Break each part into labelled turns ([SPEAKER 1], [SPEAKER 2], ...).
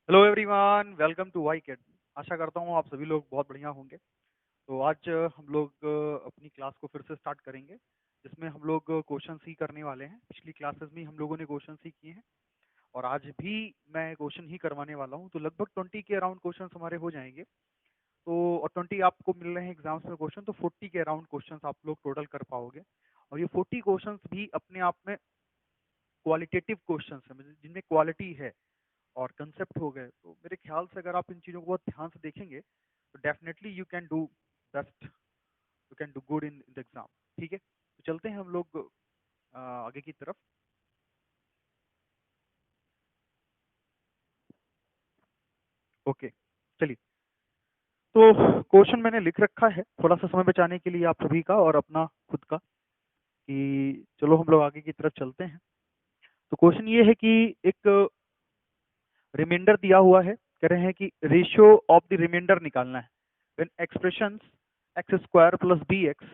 [SPEAKER 1] Hello everyone, welcome to Y kid. आशा करता हूँ आप सभी लोग बहुत बढ़िया होंगे। तो आज हम लोग अपनी क्लास को फिर से स्टार्ट करेंगे, जिसमें हम लोग क्वेश्चन ही करने वाले हैं। पिछली क्लासेस में हम लोगों ने क्वेश्चन ही किए हैं और आज भी मैं क्वेश्चन ही करवाने वाला हूँ। तो लगभग 20 के अराउंड क्वेश्चन हमारे हो जाएंगे। तो और 20 आपको मिल रहे हैं एग्जाम्स में क्वेश्चन, तो 40 के अराउंड क्वेश्चन आप लोग टोटल कर पाओगे। और ये 40 क्वेश्चन भी अपने आप में क्वालिटेटिव क्वेश्चन है, मतलब जिनमें क्वालिटी है और कंसेप्ट हो गए। तो मेरे ख्याल से अगर आप इन चीज़ों को बहुत ध्यान से देखेंगे तो definitely you can do best, you can do good in the exam. ठीक है, तो चलते हैं हम लोग आगे की तरफ। ओके, चलिए। तो क्वेश्चन मैंने लिख रखा है थोड़ा सा समय बचाने के लिए आप सभी का और अपना खुद का, कि चलो हम लोग आगे की तरफ चलते हैं। तो क्वेश्चन ये है कि एक रिमाइंडर दिया हुआ है, कह रहे हैं कि रेशियो ऑफ द रिमाइंडर निकालना है when expressions x square plus B x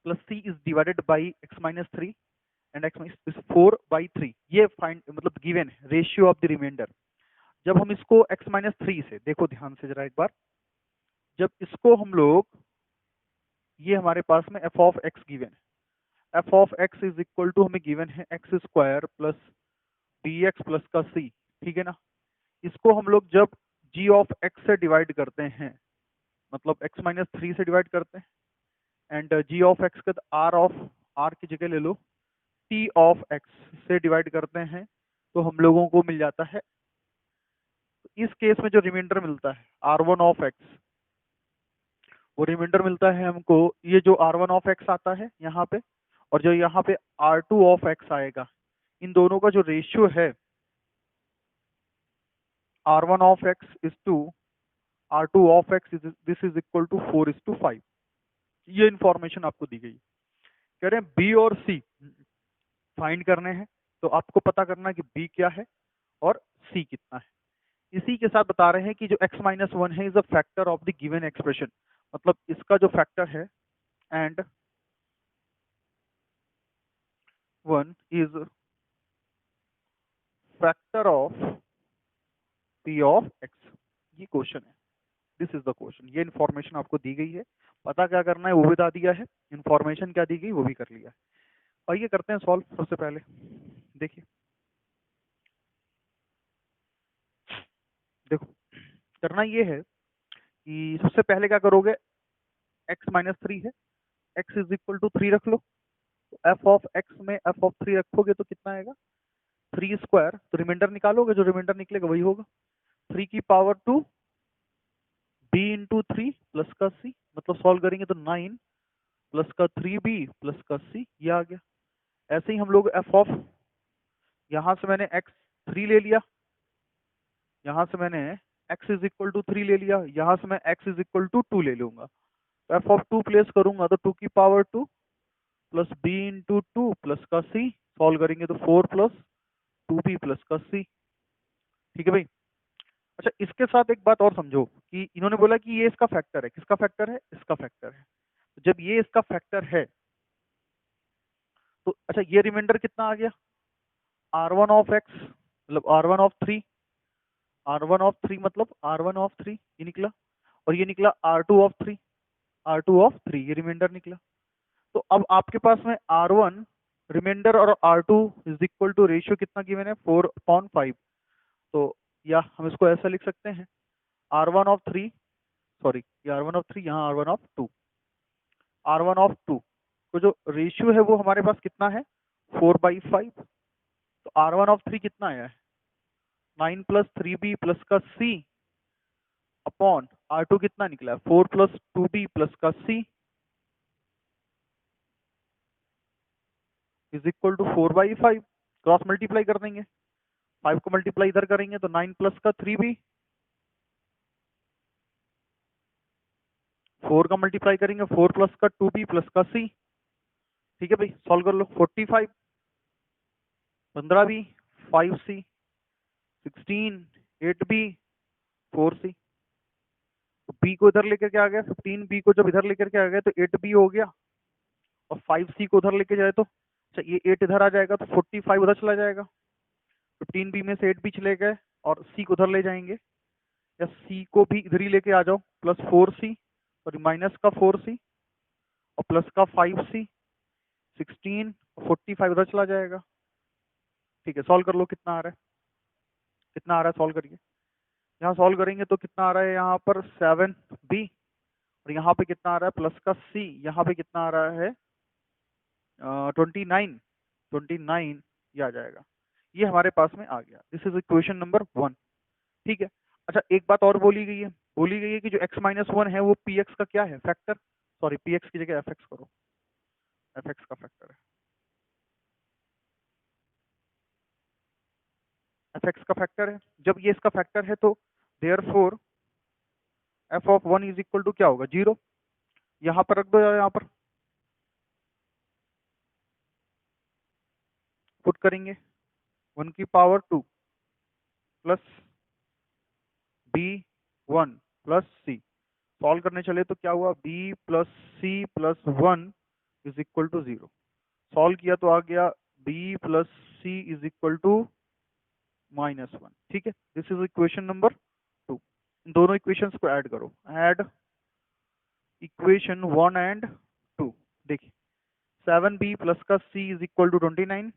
[SPEAKER 1] plus C is divided by x minus three and x is 4/3। ये फाइंड मतलब गिवन है रेशियो ऑफ द रिमाइंडर। जब हम इसको एक्स माइनस थ्री से, देखो ध्यान से जरा एक बार, जब इसको हम लोग, ये हमारे पास में एफ ऑफ एक्स गिवन है। F of x is equal to हमें गिवन है x square plus B x plus का सी, ठीक है ना। इसको हम लोग जब जी ऑफ एक्स से डिवाइड करते हैं, मतलब एक्स माइनस थ्री से डिवाइड करते हैं, एंड जी ऑफ एक्स का आर ऑफ, आर की जगह ले लो टी ऑफ एक्स से डिवाइड करते हैं, तो हम लोगों को मिल जाता है, इस केस में जो रिमाइंडर मिलता है आर वन ऑफ एक्स, वो रिमाइंडर मिलता है हमको, ये जो आर वन ऑफ एक्स आता है यहाँ पे और जो यहाँ पे आर टू ऑफ एक्स आएगा, इन दोनों का जो रेशियो है r one of x is to r two of x, this is equal to 4:5। ये इंफॉर्मेशन आपको दी गई। कह रहे हैं बी और सी फाइंड करने हैं, तो आपको पता करना है कि बी क्या है और सी कितना है। इसी के साथ बता रहे हैं कि जो x माइनस वन है is a factor of the given expression, मतलब इसका जो फैक्टर है, and one is factor of p of x। ये क्वेश्चन है, दिस इज द क्वेश्चन। ये इन्फॉर्मेशन आपको दी गई है, पता क्या करना है वो भी बता दिया है, इन्फॉर्मेशन क्या दी गई वो भी कर लिया है। आइए करते हैं सॉल्व। सबसे पहले देखिए, देखो करना ये है कि सबसे पहले क्या करोगे, x माइनस थ्री है, x is equal to three रख लो। तो एफ ऑफ एक्स में एफ ऑफ थ्री रखोगे तो कितना आएगा, थ्री स्क्वायर, तो रिमाइंडर निकालोगे, जो रिमाइंडर निकलेगा वही होगा। थ्री की power to be into three plus का सी, मतलब सॉल्व करेंगे तो नाइन प्लस का थ्री बी प्लस का सी, ये आ गया। ऐसे ही हम लोग एफ ऑफ, यहाँ से मैंने एक्स थ्री ले लिया, यहाँ से मैंने x is equal to three ले लिया, यहाँ से मैं x is equal to two ले लूंगा। तो एफ ऑफ टू प्लेस करूंगा तो टू की power two plus B into two plus का सी, सॉल्व करेंगे तो four plus two B plus का सी। ठीक है भाई। अच्छा, इसके साथ एक बात और समझो कि इन्होंने बोला कि ये इसका फैक्टर है, किसका फैक्टर है, इसका फैक्टर है। तो जब ये इसका फैक्टर है तो अच्छा, ये रिमाइंडर कितना आ गया, आर वन ऑफ एक्स मतलब r one of three, r one of three मतलब आर वन ऑफ थ्री ये निकला, और ये निकला r two of three, r two of three ये रिमाइंडर निकला। तो अब आपके पास में आर वन रिमाइंडर और r two is equal to ratio कितना गिवन है, 4/5। तो या हम इसको ऐसा लिख सकते हैं, r one of three, sorry ये आर वन ऑफ थ्री, यहाँ r one of two, r one of two, तो जो रेशियो है वो हमारे पास कितना है, 4/5। तो आर वन ऑफ थ्री कितना आया है, nine plus three B plus का सी अपॉन आर टू कितना निकला है, four plus two B plus का C is equal to 4/5। Cross multiply कर देंगे, फाइव को मल्टीप्लाई इधर करेंगे तो नाइन प्लस का थ्री बी, फोर का मल्टीप्लाई करेंगे फोर प्लस का टू बी प्लस का सी। ठीक है भाई, सॉल्व कर लो। 45 15 बी, 5 सी, 16 8 बी, 4 सी। बी को इधर लेकर के आ गया, 15 बी को जब इधर लेकर के आ गया तो 8 बी हो गया, और 5 सी को उधर लेके जाए तो अच्छा ये 8 इधर आ जाएगा तो 45 उधर चला जाएगा, 15 बी में से 8 बी चले गए, और सी को उधर ले जाएंगे, या सी को भी इधर ही लेके आ जाओ, प्लस 4c और माइनस का 4c और प्लस का 5c, 16 और 45 उधर चला जाएगा। ठीक है, सॉल्व कर लो, कितना आ रहा है, कितना आ रहा है, सॉल्व करिए। यहाँ सॉल्व करेंगे तो कितना आ रहा है, यहाँ पर 7b और यहाँ पे कितना आ रहा है प्लस का c, यहाँ पे कितना आ रहा है 29, 29 ये आ जाएगा। ये हमारे पास में आ गया। This is equation number 1। ठीक है। अच्छा, एक बात और बोली गई है कि जो x माइनस 1 है वो px का क्या है, फैक्टर। सॉरी, px की जगह fx करो, fx का फैक्टर है, fx का फैक्टर है। जब ये इसका फैक्टर है तो therefore f of 1 is equal to क्या होगा, 0। यहाँ पर रख दो, यहाँ पर पुट करेंगे 1 की power 2 plus b1 plus c। Solve करने चले तो क्या हुआ, b plus c plus 1 is equal to 0। Solve किया तो आ गया b plus C is equal to -1। ठीक है, दिस इज इक्वेशन नंबर 2। इन दोनों इक्वेशंस को ऐड करो, ऐड इक्वेशन 1 एंड 2। देखिए 7b प्लस का c is equal to 29,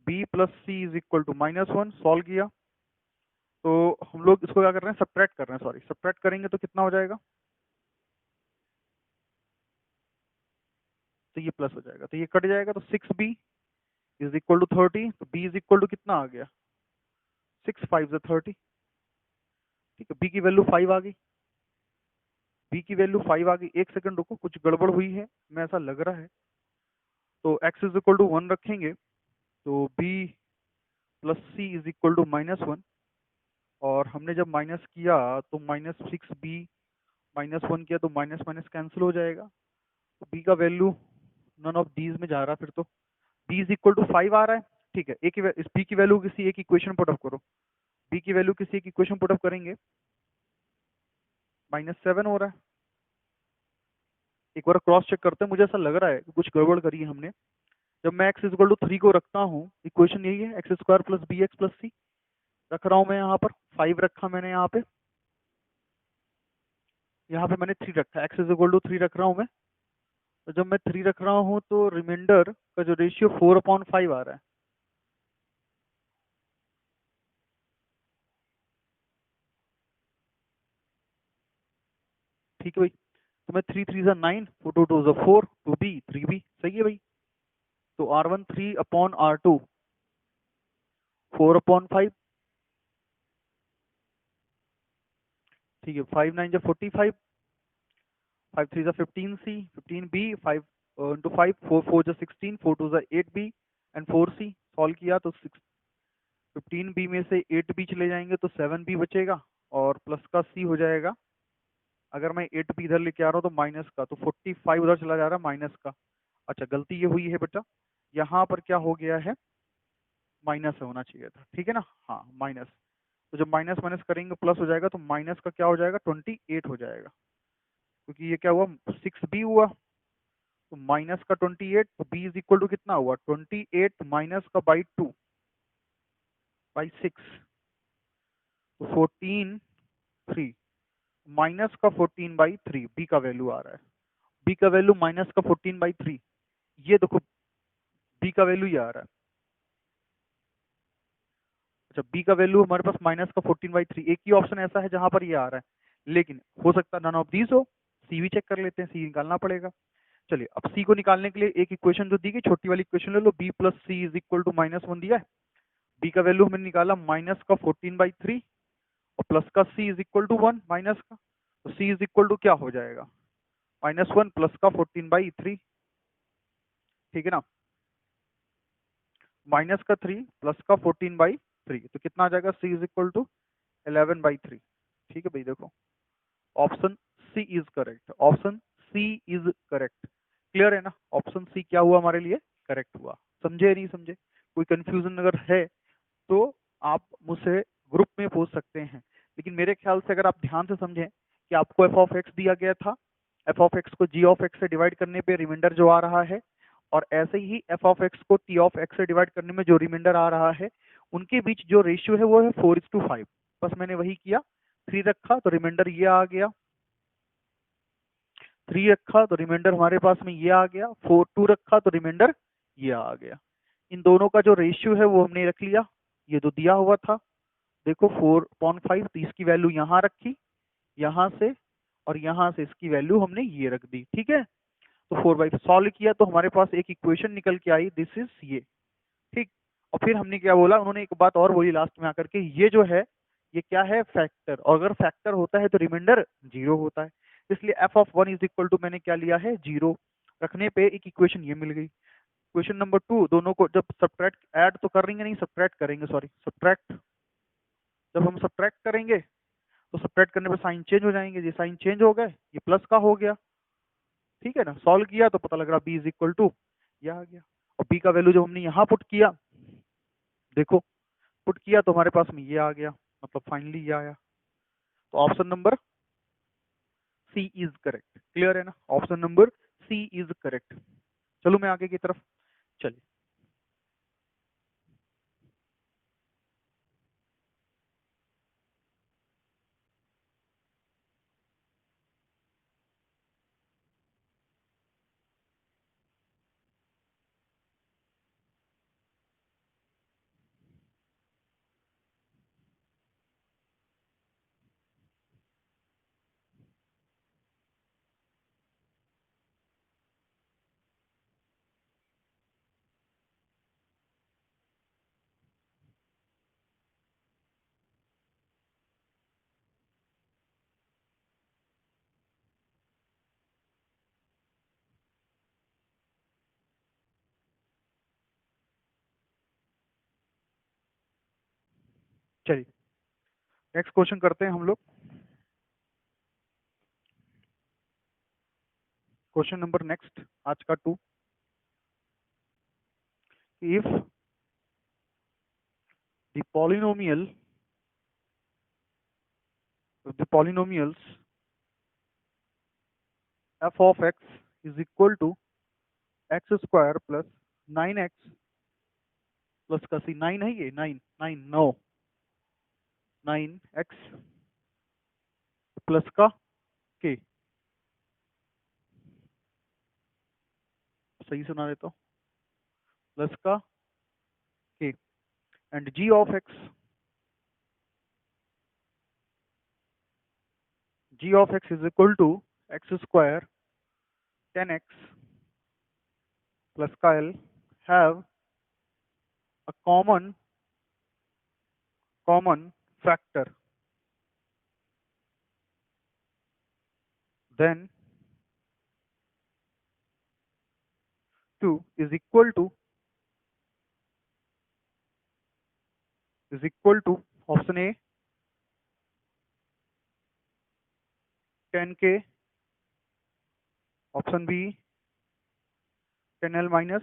[SPEAKER 1] b plus C is equal to -1। Solve किया तो हम लोग इसको क्या कर रहे हैं, सब्ट्रैक्ट कर रहे हैं, सॉरी सब्ट्रैक्ट करेंगे तो कितना हो जाएगा, तो ये प्लस हो जाएगा, तो ये कट जाएगा, तो 6b इज इक्वल टू 30। तो b इज इक्वल टू कितना आ गया, 6 5 से 30। ठीक है, b की वैल्यू 5 आ गई, b की वैल्यू 5 आ गई। एक सेकंड रुको, कुछ गड़बड़ हुई है, मैं ऐसा लग रहा है। तो x इज इक्वल टू 1 रखेंगे तो b plus C is equal to -1, और हमने जब माइनस किया तो -6b -1 किया तो माइनस माइनस कैंसिल हो जाएगा। तो b का वैल्यू नन ऑफ दीज में जा रहा है, फिर तो b इज इक्वल टू 5 आ रहा है। ठीक है, एक इस b की वैल्यू किसी एक इक्वेशन पुट अप करो, b की वैल्यू किसी एक इक्वेशन पुट अप करेंगे, -7 हो रहा है। एक बार क्रॉस चेक करते हैं, मुझे ऐसा लग रहा है कि कुछ गड़बड़ करी है हमने। जब मैं x इक्वल टू 3 को रखता हूँ, इक्वेशन यही है, x square plus B x plus C रख रहा हूँ मैं, यहाँ पर 5 रखा मैंने, यहाँ पे मैंने 3 रखा है, एक्स इक्वल टू 3 रख रहा हूँ मैं। तो जब मैं 3 रख रहा हूँ तो रिमाइंडर का जो रेशियो 4/5 आ रहा है। ठीक है भाई, तो मैं 3 3 ज़ा 9, 4 2 2 ज़ा 4, 2b 3b, सही है भाई। तो r1 3/r2 4/5। ठीक है, 5 9 ज़ा 45, 5 3 ज़ा 15c, 15b, 5 इंटू 5, 4 4 ज़ा 16, 4 2 ज़ा 8b एंड 4c। सॉल्व किया तो 15b में से 8b चले जाएंगे तो 7b बचेगा, और प्लस का c हो जाएगा। अगर मैं 8b इधर लेके आ रहा हूँ तो माइनस का, तो 45 उधर चला जा रहा है माइनस का। अच्छा, गलती ये हुई है बेटा, यहाँ पर क्या हो गया है, माइनस होना चाहिए था, ठीक है ना, हाँ माइनस। तो जब माइनस माइनस करेंगे प्लस हो जाएगा, तो माइनस का क्या हो जाएगा, 28 हो जाएगा, क्योंकि ये क्या हुआ, 6b हुआ, तो माइनस का 28, तो b इज इक्वल टू कितना हुआ, 28 माइनस का बाई 2 बाई 6, तो 14 3, माइनस का 14/3 बी का वैल्यू आ रहा है। बी का वैल्यू माइनस का 14/3, ये देखो बी का वैल्यू ये आ रहा है। अच्छा, बी का वैल्यू हमारे पास माइनस का 14/3, एक ही ऑप्शन ऐसा है जहां पर ये आ रहा है, लेकिन हो सकता है नन ऑफ दीज हो। सी भी चेक कर लेते हैं, सी निकालना पड़ेगा। चलिए, अब सी को निकालने के लिए एक इक्वेशन जो दी गई, छोटी वाली इक्वेशन ले लो, B plus C is equal to -1 दिया है। बी का वैल्यू हमने निकाला माइनस का 14/3 और प्लस का C is equal to 1 minus का, तो सी इज इक्वल टू क्या हो जाएगा, -1 प्लस का 14/3। ठीक है ना, माइनस का 3 प्लस का 14/3, तो कितना आ जाएगा, सी इज इक्वल टू 11/3। ठीक है भाई, देखो option c is correct, option c is correct. Clear है ना, ऑप्शन सी क्या हुआ हमारे लिए, करेक्ट हुआ। समझे नहीं समझे, कोई कंफ्यूजन अगर है तो आप मुझसे ग्रुप में पूछ सकते हैं, लेकिन मेरे ख्याल से अगर आप ध्यान से समझें कि आपको एफ ऑफ एक्स दिया गया था, एफ ऑफ एक्स को जी ऑफ एक्स से डिवाइड करने पे रिमाइंडर जो आ रहा है, और ऐसे ही एफ ऑफ एक्स को टी ऑफ एक्स से डिवाइड करने में जो रिमाइंडर आ रहा है, उनके बीच जो रेशियो है वो है 4:5। बस मैंने वही किया, 3 रखा तो रिमाइंडर ये आ गया, 3 रखा तो रिमाइंडर हमारे पास में ये आ गया, 2 रखा तो रिमाइंडर ये आ गया। इन दोनों का जो रेशियो है वो हमने रख लिया, ये तो दिया हुआ था, देखो 4/5, तो इसकी वैल्यू यहाँ रखी, यहाँ से और यहाँ से इसकी वैल्यू हमने ये रख दी, ठीक है। तो 4/5 सॉल्व किया तो हमारे पास एक इक्वेशन निकल के आई, दिस इज ये, ठीक। और फिर हमने क्या बोला, उन्होंने एक बात और बोली लास्ट में आकर के, ये जो है ये क्या है, फैक्टर, और अगर फैक्टर होता है तो रिमाइंडर 0 होता है, इसलिए f(1) इज इक्वल टू मैंने क्या लिया है, 0 रखने पे एक इक्वेशन ये मिल गई। क्वेश्चन नंबर 2, दोनों को जब सब्ट्रैक्ट, ऐड तो करेंगे नहीं, सब्ट्रैक्ट करेंगे, सॉरी सब्ट्रैक्ट, जब हम सब्ट्रैक्ट करेंगे तो सब्ट्रैक्ट करने पे साइन चेंज हो जाएंगे, ये साइन चेंज हो गए, ये प्लस का हो गया, ठीक है ना। सॉल्व किया तो पता लग रहा b इज इक्वल टू ये आ गया, और b का वैल्यू जब हमने यहाँ पुट किया, देखो पुट किया तो हमारे पास में ये आ गया, मतलब फाइनली ये आया। तो option number c is correct, clear है ना, option number c is correct. चलो मैं आगे की तरफ, चलिए चलिए नेक्स्ट क्वेश्चन करते हैं हम लोग। क्वेश्चन नंबर नेक्स्ट आज का 2, if the polynomials f of x is equal to x square plus 9x plus का सी, 9 है ये, 9 9 9 9x प्लस का k, सही सुना देता हूँ, प्लस का k and g of x is equal to x square 10x plus का l have a common factor, then 2 is equal to option A 10k, option B 10l minus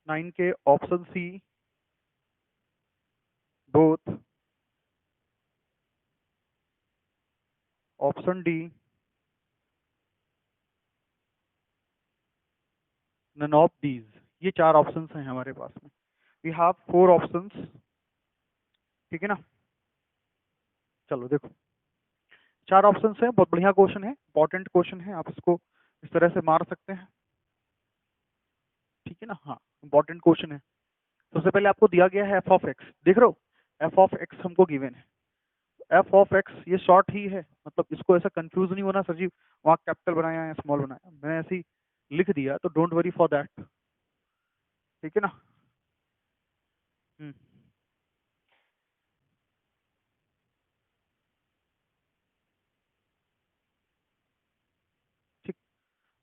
[SPEAKER 1] 9k, option C both, option D none of these। ये 4 options हैं हमारे पास में, we have 4 options, ठीक है ना। चलो देखो 4 ऑप्शंस हैं, बहुत बढ़िया क्वेश्चन है, इंपॉर्टेंट क्वेश्चन है, आप इसको इस तरह से मार सकते हैं, ठीक है ना। हाँ इंपॉर्टेंट क्वेश्चन है। सबसे पहले आपको दिया गया है एफ ऑफ एक्स, देख रहे हो, एफ ऑफ एक्स हमको गिवन है, एफ ऑफ एक्स ये शॉर्ट ही है, मतलब इसको ऐसा कंफ्यूज नहीं होना सर जी वहाँ कैपिटल बनाया या स्मॉल बनाया, मैंने ऐसे ही लिख दिया, तो डोंट वरी फॉर दैट, ठीक है ना। हम्म, ठीक।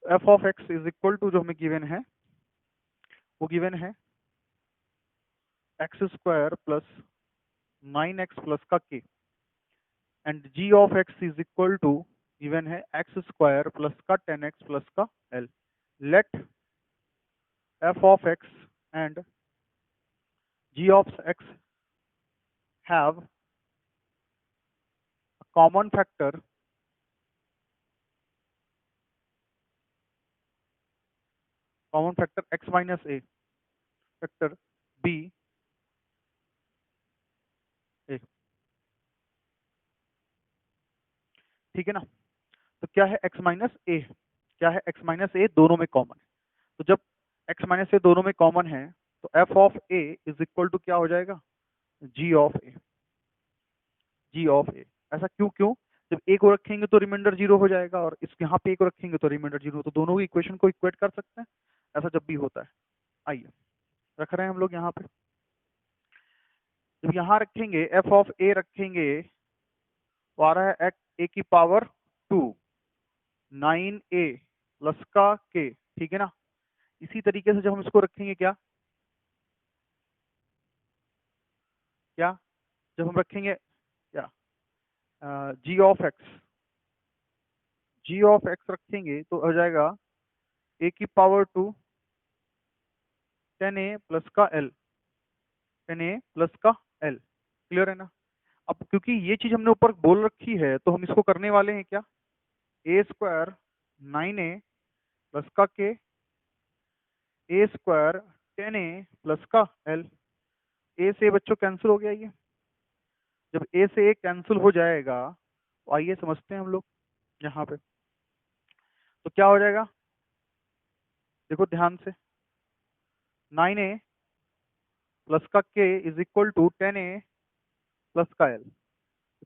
[SPEAKER 1] F of x is equal to जो हमें गिवन है, वो गिवन है x square plus 9x plus का k, and g of x is equal to given है एक्स स्क्वायर प्लस का 10x प्लस का l. Let f of x and g of x have common factor, common factor x minus a, factor b ठीक है ना। तो क्या है x minus ए, क्या है x माइनस ए, दोनों में कॉमन है। तो जब x माइनस ए दोनों में कॉमन है तो f of a is equal to क्या हो जाएगा, g of a, g of a। ऐसा क्यों क्यों, जब a को रखेंगे तो रिमाइंडर जीरो हो जाएगा और इस यहाँ पे a को रखेंगे तो रिमाइंडर जीरो, तो दोनों की इक्वेशन को इक्वेट कर सकते हैं। ऐसा जब भी होता है, आइए रख रहे हैं हम लोग यहाँ पे। जब यहाँ रखेंगे f ऑफ a रखेंगे तो आ रहा है a की पावर 2 9a प्लस का k, ठीक है ना। इसी तरीके से जब हम इसको रखेंगे क्या क्या, जब हम रखेंगे क्या g of x, g of x रखेंगे तो हो जाएगा a की पावर 2 10a प्लस का l, 10a प्लस का l, क्लियर है ना। अब क्योंकि ये चीज हमने ऊपर बोल रखी है तो हम इसको करने वाले हैं क्या, a स्क्वायर 9a प्लस का k, a square 10a plus का l। a से बच्चों कैंसिल हो गया ये, जब a से a कैंसिल हो जाएगा तो आइए समझते हैं हम लोग यहाँ पे। तो क्या हो जाएगा, देखो ध्यान से, 9a प्लस का k is equal to 10a plus का l,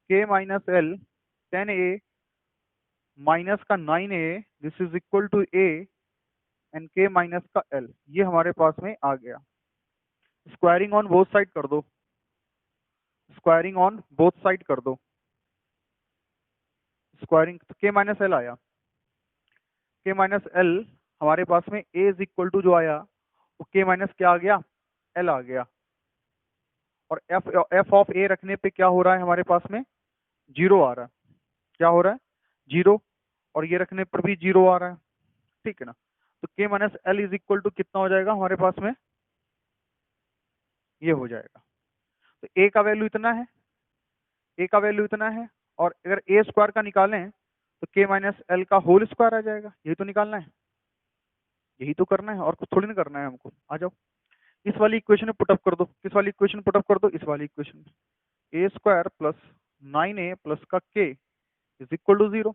[SPEAKER 1] k minus l 10a minus का 9a, this is equal to a and k minus का l, ये हमारे पास में आ गया। स्क्वायरिंग ऑन बोथ साइड कर दो, स्क्वायरिंग ऑन बोथ साइड कर दो, स्क्वायरिंग तो k माइनस एल आया, k माइनस एल हमारे पास में a इज इक्वल टू जो आया वो k माइनस क्या आ गया, l आ गया। और f ऑफ a रखने पे क्या हो रहा है हमारे पास में, जीरो आ रहा है, क्या हो रहा है, जीरो, और ये रखने पर भी जीरो आ रहा है, ठीक है ना। तो k minus l is equal to कितना हो जाएगा हमारे पास में, ये हो जाएगा। तो a का वैल्यू इतना है, a का वैल्यू इतना है, और अगर a स्क्वायर का निकालें तो k माइनस एल का होल स्क्वायर आ जाएगा, यही तो निकालना है, यही तो करना है, और कुछ थोड़ी ना करना है हमको। आ जाओ इस वाली इक्वेशन में पुटअप कर दो, किस वाली इक्वेशन पुटअप कर दो, इस वाली इक्वेशन में, ए स्क्वायर प्लस 9a प्लस का k इज इक्वल टू 0।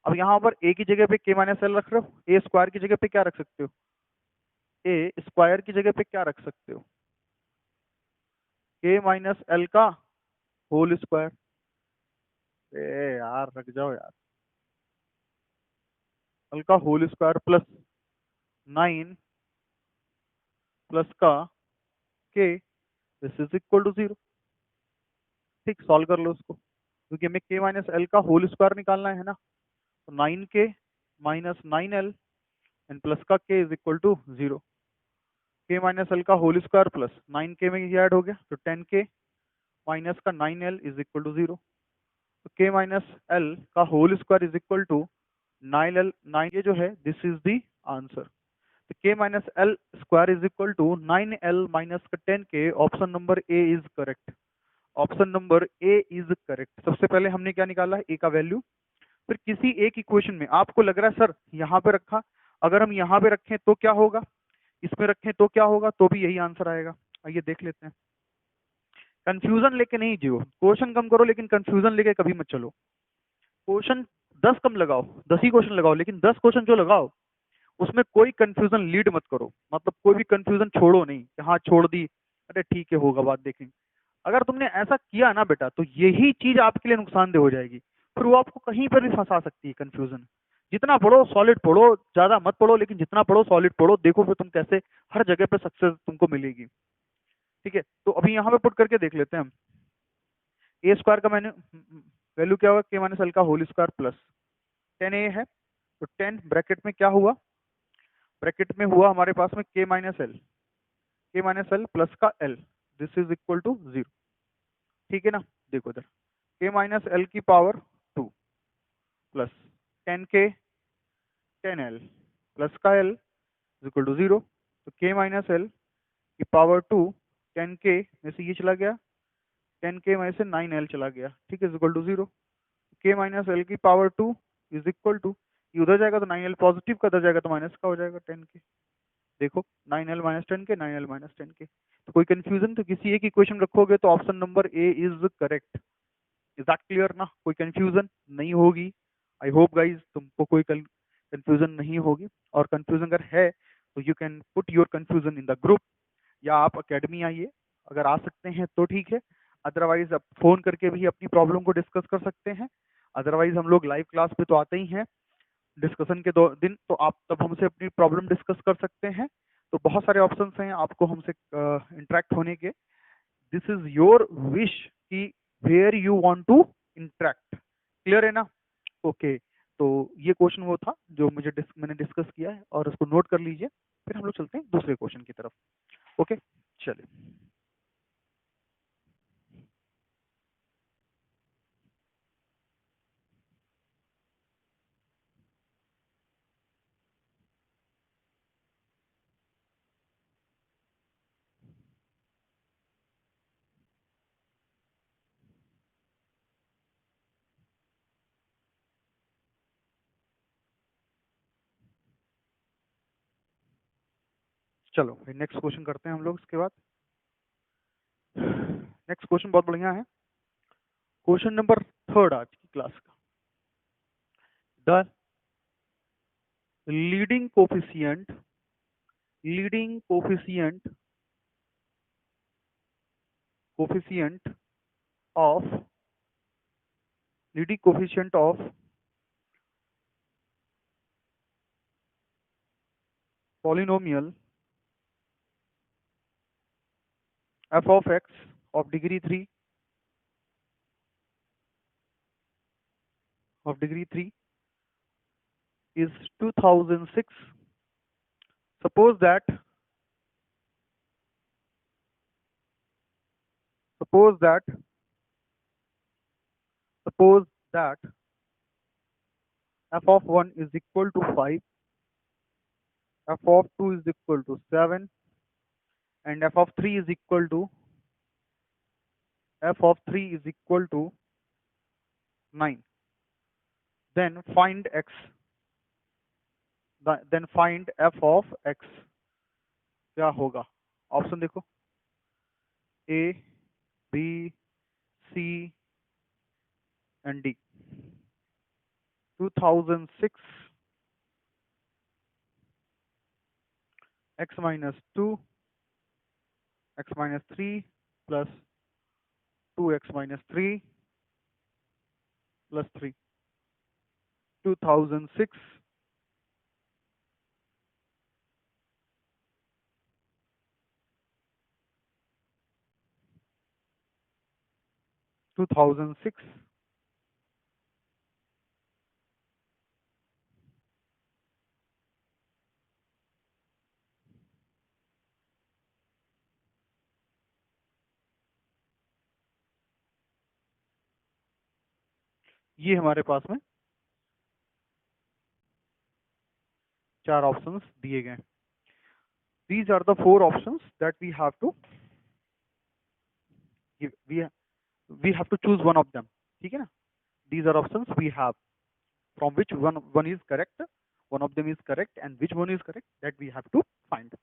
[SPEAKER 1] अब यहाँ पर a की जगह पे k माइनस एल रख रहे हो, ए स्क्वायर की जगह पे क्या रख सकते हो, ए स्क्वायर की जगह पे क्या रख सकते हो, k माइनस एल का होल स्क्वायर। ए यार रख जाओ यार, एल का होल स्क्वायर प्लस 9 प्लस का k, this is equal to 0। ठीक, सॉल्व कर लो उसको, क्योंकि हमें k माइनस एल का होल स्क्वायर निकालना है ना। तो 9k minus 9l and plus का k is equal to 0। k minus L का होल स्क्वायर प्लस 9k में ये ऐड हो गया तो 10k माइनस का 9l इज इक्वल टू 0। तो k माइनस एल का whole square is equal to 9l, 9 ये जो है दिस इज द आंसर। तो k minus L square is equal to 9l minus का 10k, option number A is correct, option number A is correct. सबसे पहले हमने क्या निकाला, ए का वैल्यू, फिर किसी एक इक्वेशन में आपको लग रहा है सर यहाँ पे रखा, अगर हम यहाँ पे रखें तो क्या होगा, इसमें रखें तो क्या होगा, तो भी यही आंसर आएगा। आइए देख लेते हैं। कंफ्यूजन लेके नहीं जियो, क्वेश्चन कम करो लेकिन कंफ्यूजन लेके कभी मत चलो। क्वेश्चन 10 कम लगाओ, 10 ही क्वेश्चन लगाओ, लेकिन 10 क्वेश्चन जो लगाओ उसमें कोई कंफ्यूजन लीड मत करो, मतलब कोई भी कंफ्यूजन छोड़ो नहीं कि हाँ छोड़ दी, अरे ठीक है होगा बात देखेंगे। अगर तुमने ऐसा किया ना बेटा तो यही चीज आपके लिए नुकसानदेह हो जाएगी, फिर वो आपको कहीं पर भी फंसा सकती है कंफ्यूजन। जितना पढ़ो सॉलिड पढ़ो, ज्यादा मत पढ़ो, लेकिन जितना पढ़ो सॉलिड पढ़ो, देखो फिर तुम कैसे हर जगह पे सक्सेस तुमको मिलेगी। ठीक है, तो अभी यहाँ पे पुट करके देख लेते हैं हम। ए स्क्वायर का मैंने वैल्यू क्या होगा, के माइनस एल का होल स्क्वायर प्लस 10a है, तो 10 ब्रैकेट में क्या हुआ, ब्रैकेट में हुआ हमारे पास में के माइनस एल प्लस का L, this is equal to 0। ठीक है ना, देखो इधर के माइनस एल की power 2 plus 10k 10l plus का l इज इक्वल टू 0। तो k माइनस एल की पावर 2 10k में से ये चला गया, 10k में से 9l चला गया, ठीक है, is equal to 0। k minus L की पावर 2 इज इक्वल टू, ये उधर जाएगा तो 9l पॉजिटिव का, उधर जाएगा तो माइनस का हो जाएगा 10k। देखो 9l minus 10k, 9l minus 10k। तो कोई कंफ्यूजन, तो किसी एक इक्वेशन रखोगे तो option number A is correct. Is that clear ना? कोई कंफ्यूजन नहीं होगी। आई होप गाइज तुमको कोई कंफ्यूजन नहीं होगी, और कंफ्यूजन अगर है तो you can put your confusion in the group, या आप अकेडमी आइए, अगर आ सकते हैं तो ठीक है, अदरवाइज आप फोन करके भी अपनी प्रॉब्लम को डिस्कस कर सकते हैं। अदरवाइज हम लोग लाइव क्लास पे तो आते ही हैं डिस्कशन के दो दिन, तो आप तब हमसे अपनी प्रॉब्लम डिस्कस कर सकते हैं। तो बहुत सारे ऑप्शंस हैं आपको हमसे इंटरेक्ट होने के। दिस इज योर विश कि where you want to interact. Clear है ना? ओके, तो ये क्वेश्चन वो था जो मैंने डिस्कस किया है, और उसको नोट कर लीजिए। फिर हम लोग चलते हैं दूसरे क्वेश्चन की तरफ। ओके, चलिए। चलो नेक्स्ट क्वेश्चन करते हैं हम लोग इसके बाद। नेक्स्ट क्वेश्चन बहुत बढ़िया है, क्वेश्चन नंबर 3 आज की क्लास का। The leading coefficient leading coefficient of leading coefficient of polynomial f of x of degree 3 is 2006. Suppose that suppose that suppose that f of 1 is equal to 5, f of 2 is equal to 7, and f of 3 is equal to 9. Then find x. Then find f of x. क्या होगा? Option देखो, A, B, C and D. 2006 x minus 2 x minus 3 plus 2x minus 3 plus 3. 2006 2006 ये हमारे पास में 4 options दिए गए। These are the 4 options that we have to give. We have to choose one of them. ठीक है ना? These are options we have, from which one is correct, one of them is correct, and which one is correct, that we have to find.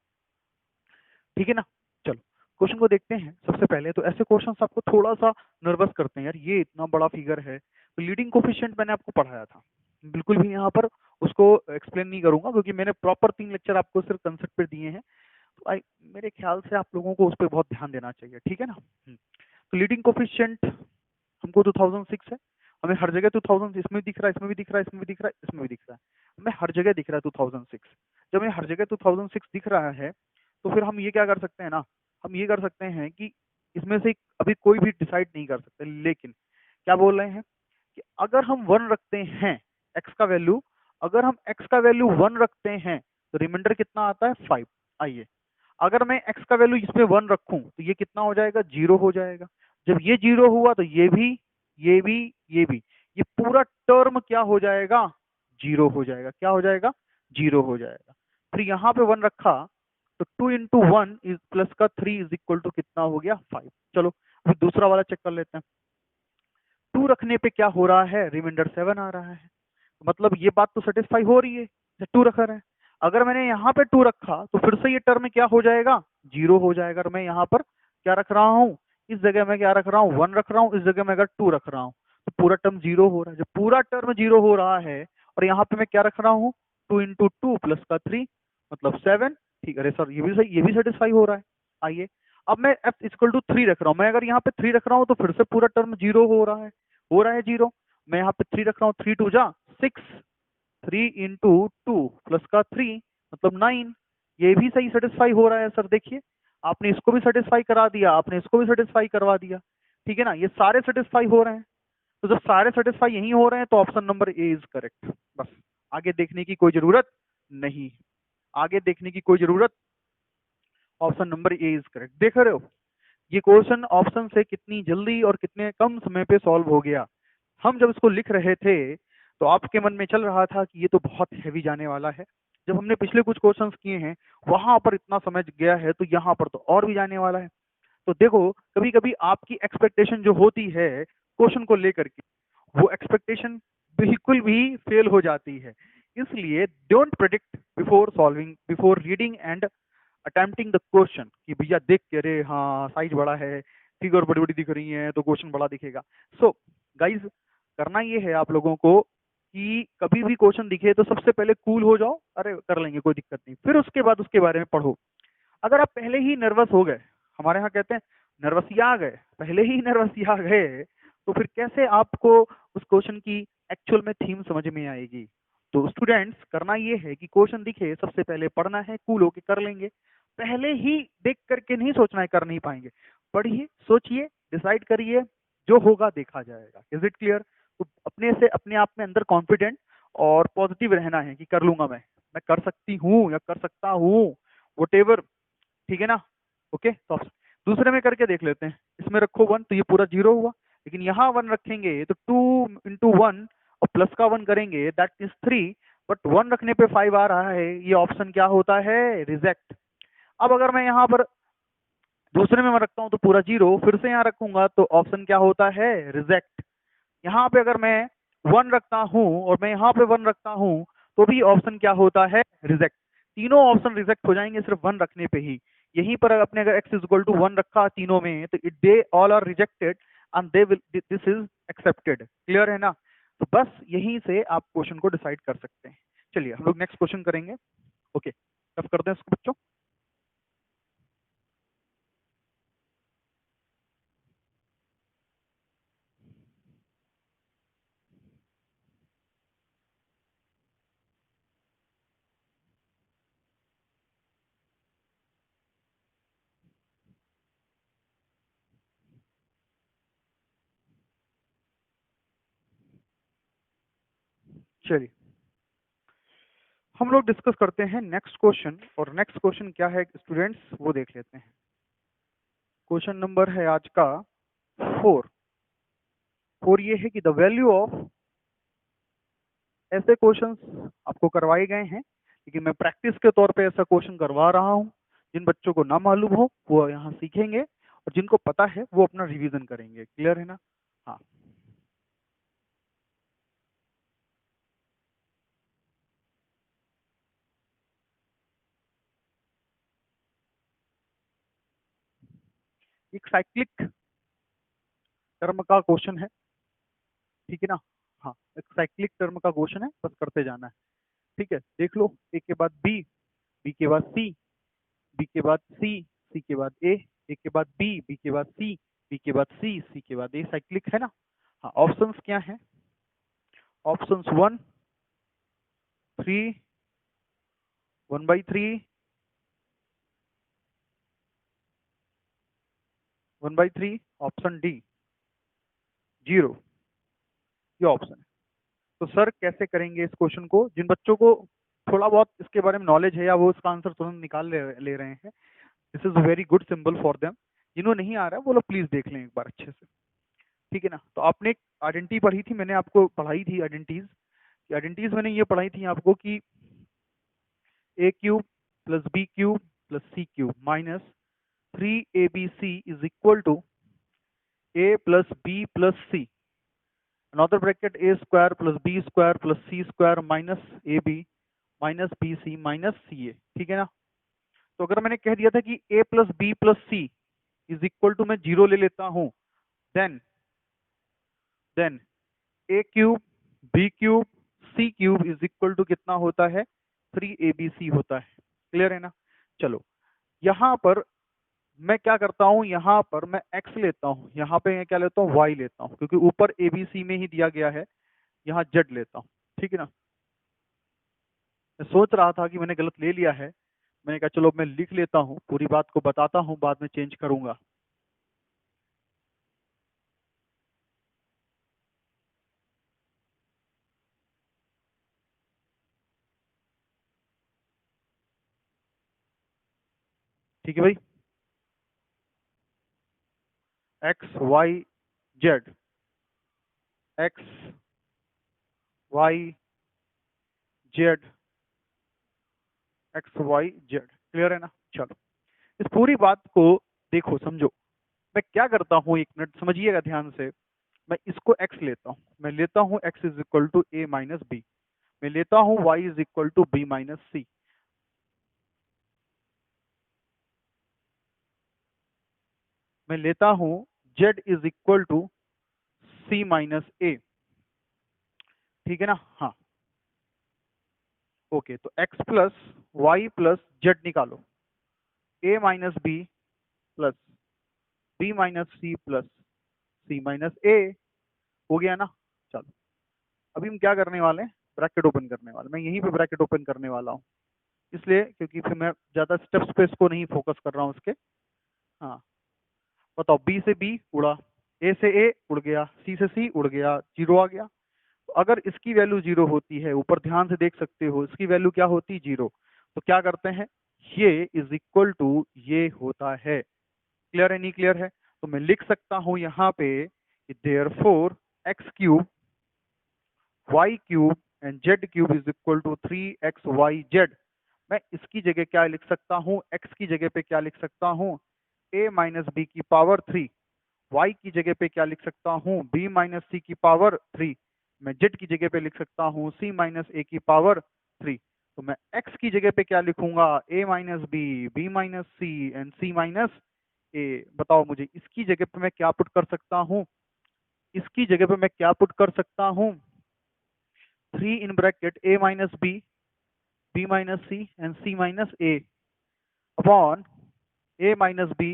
[SPEAKER 1] ठीक है ना? चलो question को देखते हैं। सबसे पहले तो ऐसे क्वेश्चंस आपको थोड़ा सा नर्वस करते हैं, यार ये इतना बड़ा फिगर है। तो लीडिंग कोफिशिएंट मैंने आपको पढ़ाया था, बिल्कुल भी यहाँ पर उसको एक्सप्लेन नहीं करूंगा, क्योंकि मैंने प्रॉपर 3 लेक्चर आपको सिर्फ कंसेप्ट पे दिए हैं। तो मेरे ख्याल से आप लोगों को उस पर बहुत ध्यान देना चाहिए, ठीक है ना? तो लीडिंग कोफिशिएंट हमको 2006 है, हमें हर जगह 2000 इसमें भी दिख रहा है, इसमें भी दिख रहा है, इसमें भी दिख रहा है, इसमें भी दिख रहा है, हमें हर जगह दिख रहा है 2006। जब हमें हर जगह 2006 दिख रहा है तो फिर हम ये क्या कर सकते हैं ना, हम ये कर सकते हैं कि इसमें से अभी कोई भी डिसाइड नहीं कर सकते। लेकिन क्या बोल रहे हैं कि अगर हम 1 रखते हैं x का वैल्यू, अगर हम x का वैल्यू 1 रखते हैं तो रिमाइंडर कितना आता है? 5। आइए, अगर मैं x का वैल्यू इसमें 1 रखूं तो ये कितना हो जाएगा? 0 हो जाएगा। जब ये 0 हुआ तो ये भी, ये भी, ये पूरा टर्म क्या हो जाएगा? 0 हो जाएगा। क्या हो जाएगा? 0 हो जाएगा। फिर यहाँ पे 1 रखा तो 2 इंटू 1 इज प्लस का 3 इज इक्वल टू कितना हो गया? 5। चलो अभी दूसरा वाला चेक कर लेते हैं। 2 रखने पे क्या हो रहा है? रिमाइंडर 7 आ रहा है, मतलब ये बात तो सेटिस्फाई हो रही है, 2 रखा है। अगर मैंने यहाँ पे 2 रखा तो फिर से ये टर्म क्या हो जाएगा? 0 हो जाएगा। मैं यहाँ पर क्या रख रहा हूँ? इस जगह में क्या रख रहा हूँ? 1 रख रहा हूँ, इस जगह में अगर 2 रख रहा हूँ तो पूरा टर्म जीरो हो रहा है। जब पूरा टर्म जीरो हो रहा है और यहाँ पे मैं क्या रख रहा हूँ, 2 × 2 प्लस का 3 मतलब 7। ठीक है, अरे सर ये भी सही, ये भी सेटिस्फाई हो रहा है। आइए अब मैं f इक्वल टू 3 रख रहा हूँ। मैं अगर यहाँ पे 3 रख रहा हूँ तो फिर से पूरा टर्म जीरो हो रहा है जीरो। मैं यहाँ पे 3 रख रहा हूँ, 3 2 जा 6, 3 × 2 प्लस का 3 मतलब 9। ये भी सही सेटिस्फाई हो रहा है सर। देखिए आपने इसको भी सेटिस्फाई करा दिया, आपने इसको भी सेटिस्फाई करवा दिया। ठीक है ना, ये सारे सेटिस्फाई हो रहे हैं। तो जब सारे सेटिस्फाई यही हो रहे हैं तो option number A is correct. बस आगे देखने की कोई जरूरत नहीं, आगे देखने की कोई जरूरत, option number A is correct. देख रहे हो ये क्वेश्चन ऑप्शन से कितनी जल्दी और कितने कम समय पे सॉल्व हो गया। हम जब इसको लिख रहे थे तो आपके मन में चल रहा था कि ये तो बहुत हैवी जाने वाला है। जब हमने पिछले कुछ क्वेश्चंस किए हैं वहां पर इतना समय गया है तो यहाँ पर तो और भी जाने वाला है। तो देखो कभी कभी आपकी एक्सपेक्टेशन जो होती है क्वेश्चन को लेकर के, वो एक्सपेक्टेशन बिल्कुल भी फेल हो जाती है। इसलिए don't predict before solving, before reading and attempting the question कि भैया देख के अरे हाँ साइज बड़ा है, फिगर बड़ी बड़ी दिख रही है तो क्वेश्चन बड़ा दिखेगा। सो गाइज करना ये है आप लोगों को कि कभी भी क्वेश्चन दिखे तो सबसे पहले कूल हो जाओ, अरे कर लेंगे कोई दिक्कत नहीं, फिर उसके बाद उसके बारे में पढ़ो। अगर आप पहले ही नर्वस हो गए, हमारे यहाँ कहते हैं नर्वसिया आ गए, पहले ही नर्वसिया आ गए तो फिर कैसे आपको उस क्वेश्चन की एक्चुअल में थीम समझ में आएगी। तो स्टूडेंट्स करना ये है कि क्वेश्चन दिखे सबसे पहले पढ़ना है, कूल होके कर लेंगे। पहले ही देख करके नहीं सोचना है कर नहीं पाएंगे, पढ़िए सोचिए डिसाइड करिए, जो होगा देखा जाएगा। Is it clear? तो अपने से अपने आप में अंदर कॉन्फिडेंट और पॉजिटिव रहना है कि कर लूंगा, मैं कर सकती हूँ या कर सकता हूँ, वट। ठीक है ना? ओके तो दूसरे में करके देख लेते हैं। इसमें रखो 1 तो ये पूरा जीरो हुआ, लेकिन यहाँ 1 रखेंगे तो 2 × 1 और प्लस का 1 करेंगे दैट इज 3, बट 1 रखने पे 5 आ रहा है, ये ऑप्शन क्या होता है? रिजेक्ट। अब अगर मैं यहाँ पर दूसरे में मैं रखता हूँ तो पूरा जीरो, फिर से यहाँ रखूंगा तो ऑप्शन क्या होता है? रिजेक्ट। यहाँ पे अगर मैं 1 रखता हूँ और मैं यहाँ पे 1 रखता हूँ तो भी ऑप्शन क्या होता है? रिजेक्ट। तीनों ऑप्शन रिजेक्ट हो जाएंगे सिर्फ 1 रखने पे ही। यहीं पर अपने अगर x इज इक्वल टू 1 रखा तीनों में तो they all are rejected and they will this is accepted. Clear है ना? तो बस यहीं से आप क्वेश्चन को डिसाइड कर सकते हैं। चलिए हम लोग नेक्स्ट क्वेश्चन करेंगे। ओके अब करते हैं इसको बच्चों। चलिए हम लोग डिस्कस करते हैं नेक्स्ट क्वेश्चन, और नेक्स्ट क्वेश्चन क्या है स्टूडेंट्स वो देख लेते हैं। क्वेश्चन नंबर है आज का 4। और ये है कि द वैल्यू ऑफ, ऐसे क्वेश्चंस आपको करवाए गए हैं लेकिन मैं प्रैक्टिस के तौर पे ऐसा क्वेश्चन करवा रहा हूँ। जिन बच्चों को ना मालूम हो वो यहाँ सीखेंगे और जिनको पता है वो अपना रिवीजन करेंगे। क्लियर है ना? हाँ एक साइक्लिक टर्म का क्वेश्चन है। ठीक है ना? हाँ एक साइक्लिक टर्म का क्वेश्चन है, बस करते जाना है। ठीक है देख लो, ए के बाद बी, बी के बाद सी, बी के बाद सी, सी के बाद ए के बाद बी के बाद सी, बी के बाद सी के बाद ए। साइक्लिक है ना? हाँ ऑप्शंस क्या है? Options 1 3, 1/3, 1/3, option D 0। ये ऑप्शन है। तो सर कैसे करेंगे इस क्वेश्चन को? जिन बच्चों को थोड़ा बहुत इसके बारे में नॉलेज है या वो इसका आंसर तुरंत निकाल ले रहे हैं, this is very good symbol for them. जिन्होंने नहीं आ रहा है वो लोग प्लीज देख लें एक बार अच्छे से। ठीक है ना? तो आपने एक आइडेंटिटी पढ़ी थी, मैंने आपको पढ़ाई थी आइडेंटिटीज। आइडेंटिटीज मैंने ये पढ़ाई थी आपको कि a³ + b³ + c³ minus 3abc is equal to a + b + c, another bracket a² + b² + c² minus ab minus bc minus ca। ठीक है ना? तो अगर मैंने कह दिया था कि a + b + c is equal to मैं 0 ले लेता हूं, then A cube B cube C cube is equal to कितना होता है, 3abc होता है। क्लियर है ना। चलो यहाँ पर मैं क्या करता हूँ, यहाँ पर मैं x लेता हूँ, यहाँ पे मैं क्या लेता हूँ, y लेता हूँ, क्योंकि ऊपर abc में ही दिया गया है, यहाँ z लेता हूँ। ठीक है ना। मैं सोच रहा था कि मैंने गलत ले लिया है, मैंने कहा चलो मैं लिख लेता हूँ, पूरी बात को बताता हूँ, बाद में चेंज करूंगा। ठीक है भाई, X Y Z, X Y Z, X Y Z. Clear है ना। चलो इस पूरी बात को देखो समझो, मैं क्या करता हूँ, एक मिनट समझिएगा ध्यान से। मैं इसको x लेता हूँ, मैं लेता हूँ x is equal to A minus B, मैं लेता हूँ y is equal to B minus C, मैं लेता हूँ z is equal to C minus A. ठीक है ना। हाँ ओके, तो x plus Y plus Z निकालो, a minus B plus B minus C plus C minus A. हो गया ना। चलो अभी हम क्या करने वाले हैं, ब्रैकेट ओपन करने वाले, मैं यहीं पे ब्रैकेट ओपन करने वाला हूँ, इसलिए क्योंकि फिर मैं ज्यादा स्टेप्स पे इसको नहीं फोकस कर रहा हूँ उसके। हाँ बताओ, बी से बी उड़ा, ए से ए उड़ गया, सी से सी उड़ गया, जीरो आ गया। तो अगर इसकी वैल्यू जीरो होती है, ऊपर ध्यान से देख सकते हो, इसकी वैल्यू क्या होती, जीरो, तो क्या करते हैं, ये इज इक्वल टू ये होता है। क्लियर है नहीं क्लियर है। तो मैं लिख सकता हूं यहाँ पे therefore X cube Y cube and Z cube is equal to 3xyz। मैं इसकी जगह क्या लिख सकता हूँ, x की जगह पे क्या लिख सकता हूँ, a माइनस बी की पावर 3, y की जगह पे क्या लिख सकता हूँ, b माइनस सी की पावर 3, मैं z की जगह पे लिख सकता हूँ c माइनस ए की पावर 3। तो मैं x की जगह पे क्या लिखूंगा, a minus B, b minus C and c minus A. बताओ मुझे इसकी जगह पे मैं क्या पुट कर सकता हूँ, इसकी जगह पे मैं क्या पुट कर सकता हूँ, 3 in bracket a minus B, b minus C and c minus A upon a minus B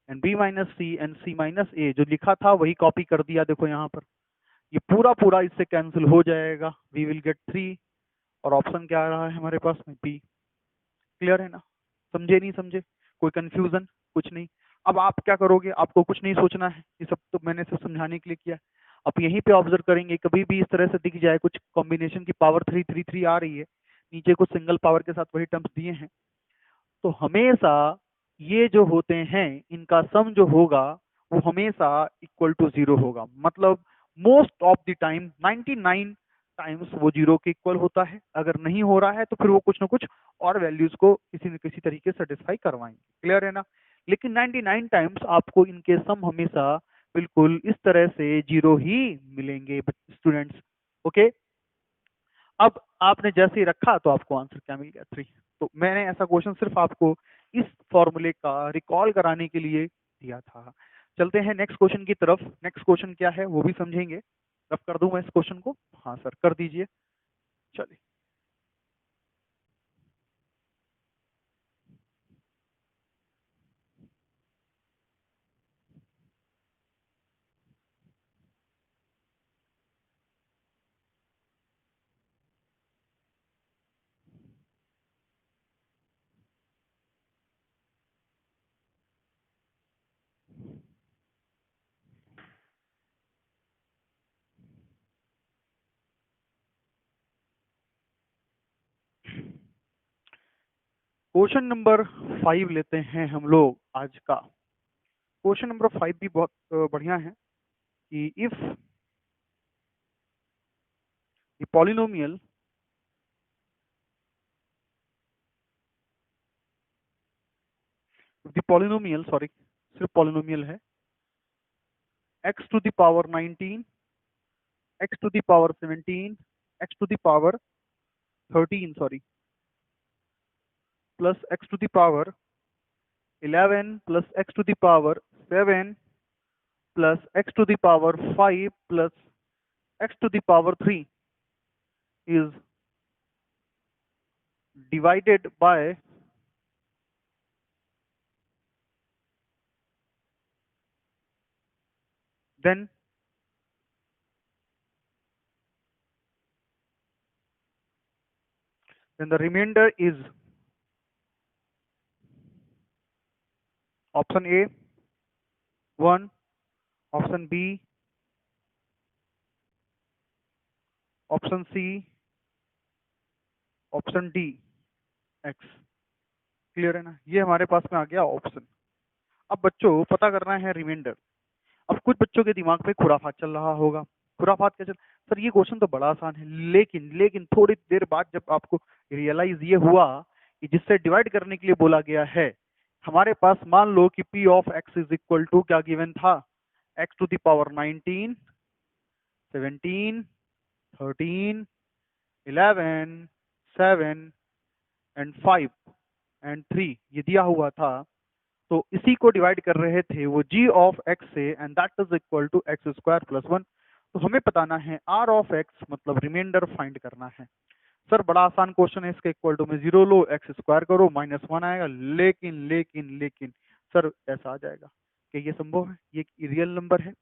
[SPEAKER 1] and b minus C and c minus A. जो लिखा था वही कॉपी कर दिया, देखो यहाँ पर ये पूरा पूरा इससे कैंसिल हो जाएगा, वी विल गेट 3, और ऑप्शन क्या आ रहा है हमारे पास में, बी। क्लियर है ना। समझे नहीं समझे, कोई कंफ्यूजन, कुछ नहीं। अब आप क्या करोगे, आपको कुछ नहीं सोचना है, ये सब तो मैंने सिर्फ समझाने के लिए किया। आप यहीं पे ऑब्जर्व करेंगे, कभी भी इस तरह से दिख जाए कुछ कॉम्बिनेशन की पावर 3 3 3 आ रही है, नीचे कुछ सिंगल पावर के साथ वही टर्म्स दिए हैं, तो हमेशा ये जो होते हैं इनका सम जो होगा वो हमेशा इक्वल टू जीरो होगा। मतलब most of the time 99 times वो जीरो के इक्वल होता है। अगर नहीं हो रहा है तो फिर वो कुछ ना कुछ और वैल्यूज को किसी न किसी तरीके से सेटिस्फाई करवाएंगे। क्लियर है ना। लेकिन 99 टाइम्स आपको इनके सम हमेशा बिल्कुल इस तरह से जीरो ही मिलेंगे स्टूडेंट्स। ओके, अब आपने जैसे ही रखा तो आपको आंसर क्या मिल गया, 3। तो मैंने ऐसा क्वेश्चन सिर्फ आपको इस फॉर्मूले का रिकॉल कराने के लिए दिया था। चलते हैं नेक्स्ट क्वेश्चन की तरफ। नेक्स्ट क्वेश्चन क्या है वो भी समझेंगे। रफ कर दूं मैं इस क्वेश्चन को, हाँ सर कर दीजिए। चलिए क्वेश्चन नंबर 5 लेते हैं हम लोग आज का। क्वेश्चन नंबर 5 भी बहुत बढ़िया है कि if the polynomial, the polynomial sorry सिर्फ पॉलिनोमियल है, x to the power 19, x to the power 17, x to the power 13 sorry, plus x to the power 11 plus x to the power 7 plus x to the power 5 plus x to the power 3 is divided by then the remainder is option A 1, option B, option C, option D x. Clear है ना, ये हमारे पास में आ गया option. अब बच्चों पता करना है रिमाइंडर। अब कुछ बच्चों के दिमाग में खुराफात चल रहा होगा। खुराफात क्या चल, सर ये क्वेश्चन तो बड़ा आसान है, लेकिन लेकिन थोड़ी देर बाद जब आपको रियलाइज ये हुआ कि जिससे डिवाइड करने के लिए बोला गया है, हमारे पास मान लो कि p of x is equal to क्या गिवन था, x to the power 19, 17, 13, 11, 7 and 5 and 3 ये दिया हुआ था। तो इसी को डिवाइड कर रहे थे वो g ऑफ x से, and that is equal to X square plus 1। तो हमें बताना है r ऑफ x, मतलब रिमाइंडर फाइंड करना है। सर बड़ा आसान क्वेश्चन है, इसके इक्वल टू में 0 लो, एक्स स्क्वायर करो, -1 आएगा। लेकिन लेकिन लेकिन सर ऐसा आ जाएगा कि ये संभव है? ये रियल नंबर है,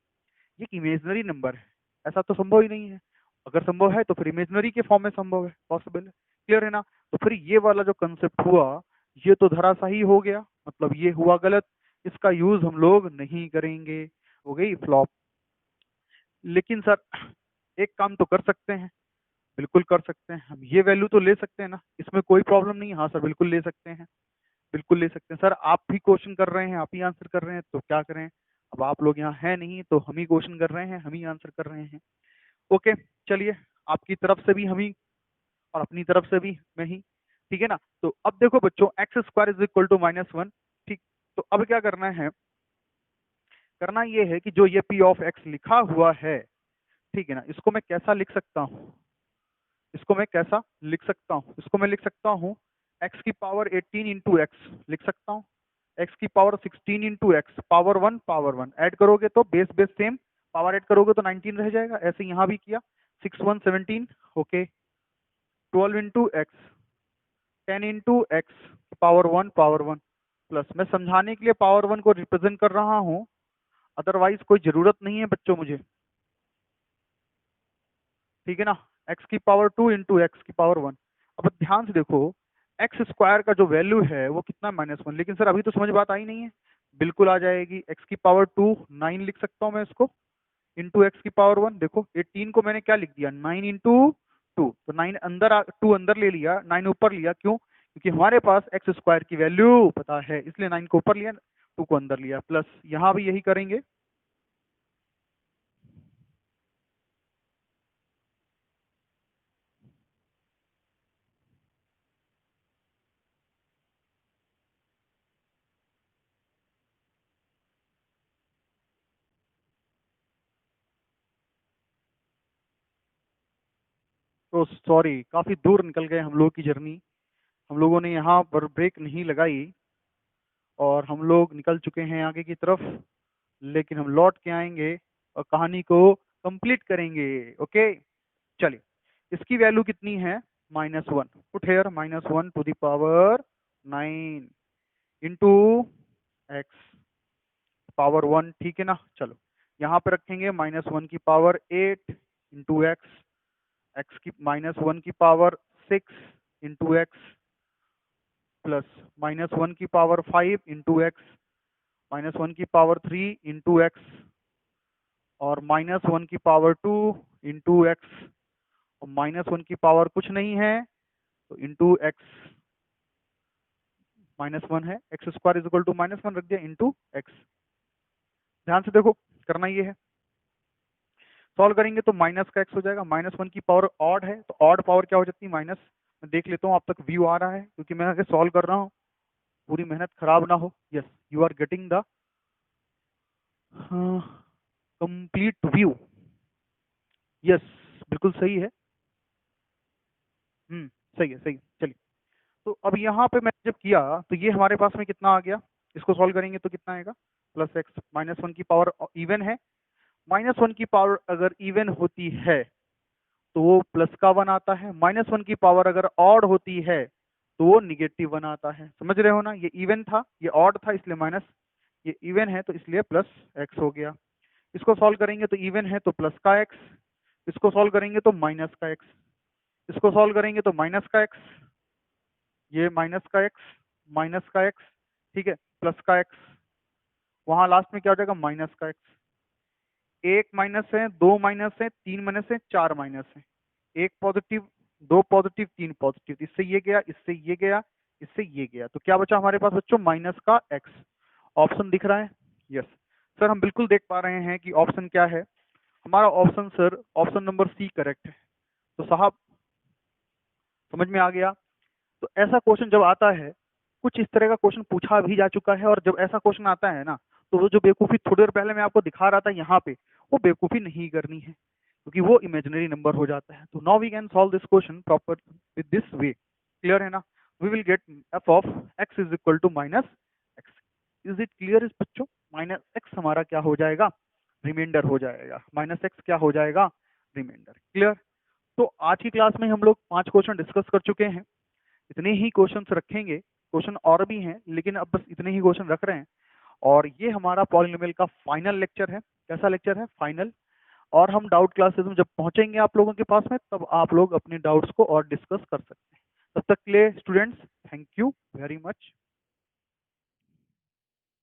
[SPEAKER 1] ये इमेजनरी नंबर है, ऐसा तो संभव ही नहीं है। अगर संभव है तो फिर इमेजनरी के फॉर्म में संभव है, पॉसिबल है। क्लियर है ना? तो फिर ये वाला जो कंसेप्ट हुआ ये तो धराशायी हो गया, मतलब ये हुआ गलत, इसका यूज हम लोग नहीं करेंगे, हो गई फ्लॉप। लेकिन सर एक काम तो कर सकते हैं, बिल्कुल कर सकते हैं, हम ये वैल्यू तो ले सकते हैं ना, इसमें कोई प्रॉब्लम नहीं है। हाँ सर बिल्कुल ले सकते हैं, बिल्कुल ले सकते हैं। सर आप भी क्वेश्चन कर रहे हैं, आप ही आंसर कर रहे हैं, तो क्या करें, अब आप लोग यहाँ है नहीं तो हम ही क्वेश्चन कर रहे हैं, हम ही आंसर कर रहे हैं। ओके चलिए, आपकी तरफ से भी हम ही और अपनी तरफ से भी मैं ही, ठीक है ना। तो अब देखो बच्चों, X square is equal to -1, ठीक। तो अब क्या करना है, करना ये है कि जो ये p ऑफ x लिखा हुआ है, ठीक है ना, इसको मैं कैसा लिख सकता हूँ, इसको मैं कैसा लिख सकता हूँ, इसको मैं लिख सकता हूँ x की पावर 18 इंटू एक्स लिख सकता हूँ, x की power 16 into X, power 1 add करोगे तो base base same, power add करोगे तो 19 रह जाएगा। ऐसे यहाँ भी किया, 6 1 17, okay, 12 into x, 10 into X, power one plus, मैं समझाने के लिए पावर 1 को रिप्रेजेंट कर रहा हूँ, अदरवाइज कोई जरूरत नहीं है बच्चों मुझे, ठीक है ना। एक्स की पावर 2 इंटू एक्स की पावर 1। अब ध्यान से देखो, एक्स स्क्वायर का जो वैल्यू है वो कितना -1, लेकिन सर अभी तो समझ बात आई नहीं है। बिल्कुल आ जाएगी, एक्स की पावर 2 9 लिख सकता हूँ मैं इसको, इंटू एक्स की पावर 1। देखो 18 को मैंने क्या लिख दिया, 9 इंटू 2, तो 9 अंदर 2 अंदर ले लिया, 9 ऊपर लिया, क्यों, क्योंकि हमारे पास एक्स स्क्वायर की वैल्यू पता है, इसलिए 9 को ऊपर लिया, 2 को अंदर लिया, प्लस यहाँ भी यही करेंगे। तो सॉरी, काफी दूर निकल गए हम लोग की जर्नी, हम लोगों ने यहाँ पर ब्रेक नहीं लगाई और हम लोग निकल चुके हैं आगे की तरफ। लेकिन हम लौट के आएंगे और कहानी को कंप्लीट करेंगे। ओके चलिए, इसकी वैल्यू कितनी है, -1, put here -1 to the power 9 into X power 1, ठीक है ना। चलो यहाँ पे रखेंगे -1 की पावर 8 इंटू एक्स, एक्स की -1 की पावर 6 इंटू एक्स, प्लस -1 की पावर 5 इंटू एक्स, -1 की पावर 3 इंटू एक्स, और -1 की पावर 2 इंटू एक्स, और -1 की पावर कुछ नहीं है तो इंटू एक्स, -1 है, x square is equal to -1 रख दिया इंटू एक्स। ध्यान से देखो, करना ये है, सॉल्व करेंगे तो माइनस का एक्स हो जाएगा, -1 की पावर ऑड है तो ऑड पावर क्या हो जाती है, माइनस। मैं देख लेता हूँ अब तक व्यू आ रहा है, क्योंकि मैं आगे सॉल्व कर रहा हूँ, पूरी मेहनत खराब ना हो। Yes, you are getting the complete view. Yes बिल्कुल सही है, सही है, सही है। चलिए, तो अब यहाँ पे मैंने जब किया तो ये हमारे पास में कितना आ गया, इसको सॉल्व करेंगे तो कितना आएगा, +x, -1 की पावर इवन है, -1 की पावर अगर इवन होती है तो वो प्लस का 1 आता है, -1 की पावर अगर ऑड होती है तो वो -1 आता है। समझ रहे हो ना, ये इवन था, ये ऑड था इसलिए माइनस, ये इवन है तो इसलिए प्लस x हो गया। इसको सॉल्व करेंगे तो इवन है तो प्लस का x, इसको सॉल्व करेंगे तो माइनस का x, इसको सॉल्व करेंगे तो माइनस का x, ये माइनस का x, माइनस का x, ठीक है, प्लस का x, वहां लास्ट में क्या हो जाएगा माइनस का x। एक माइनस है, दो माइनस है, तीन माइनस है, चार माइनस है, एक पॉजिटिव, दो पॉजिटिव, तीन पॉजिटिव, इससे ये गया, इससे ये गया, इससे ये गया, तो क्या बचा हमारे पास बच्चों माइनस का x। ऑप्शन दिख रहा है? यस सर, हम बिल्कुल देख पा रहे हैं कि ऑप्शन क्या है हमारा। Option sir, option number C correct है। तो साहब समझ में आ गया। तो ऐसा क्वेश्चन जब आता है, कुछ इस तरह का क्वेश्चन पूछा भी जा चुका है, और जब ऐसा क्वेश्चन आता है ना, तो वो जो बेवकूफ़ी थोड़ी देर पहले मैं आपको दिखा रहा था यहाँ पे, वो बेवकूफ़ी नहीं करनी है, क्योंकि वो इमेजिनरी नंबर हो जाता है। तो now we can solve this question proper with this way. Clear है ना? We will get F of x is equal to minus X. Is it clear इस बच्चों? माइनस एक्स हमारा क्या हो जाएगा? रिमाइंडर हो जाएगा। माइनस एक्स क्या हो जाएगा? रिमाइंडर। क्लियर? तो आज की क्लास में हम लोग 5 क्वेश्चन डिस्कस कर चुके हैं। इतने ही क्वेश्चंस रखेंगे, क्वेश्चन और भी हैं लेकिन अब बस इतने ही क्वेश्चन रख रहे हैं। और ये हमारा पॉलिनोमियल का फाइनल लेक्चर है। कैसा लेक्चर है? फाइनल। और हम डाउट क्लासेस में जब पहुंचेंगे आप लोगों के पास में, तब आप लोग अपने डाउट्स को और डिस्कस कर सकते हैं। तब तक के लिए students, thank you very much.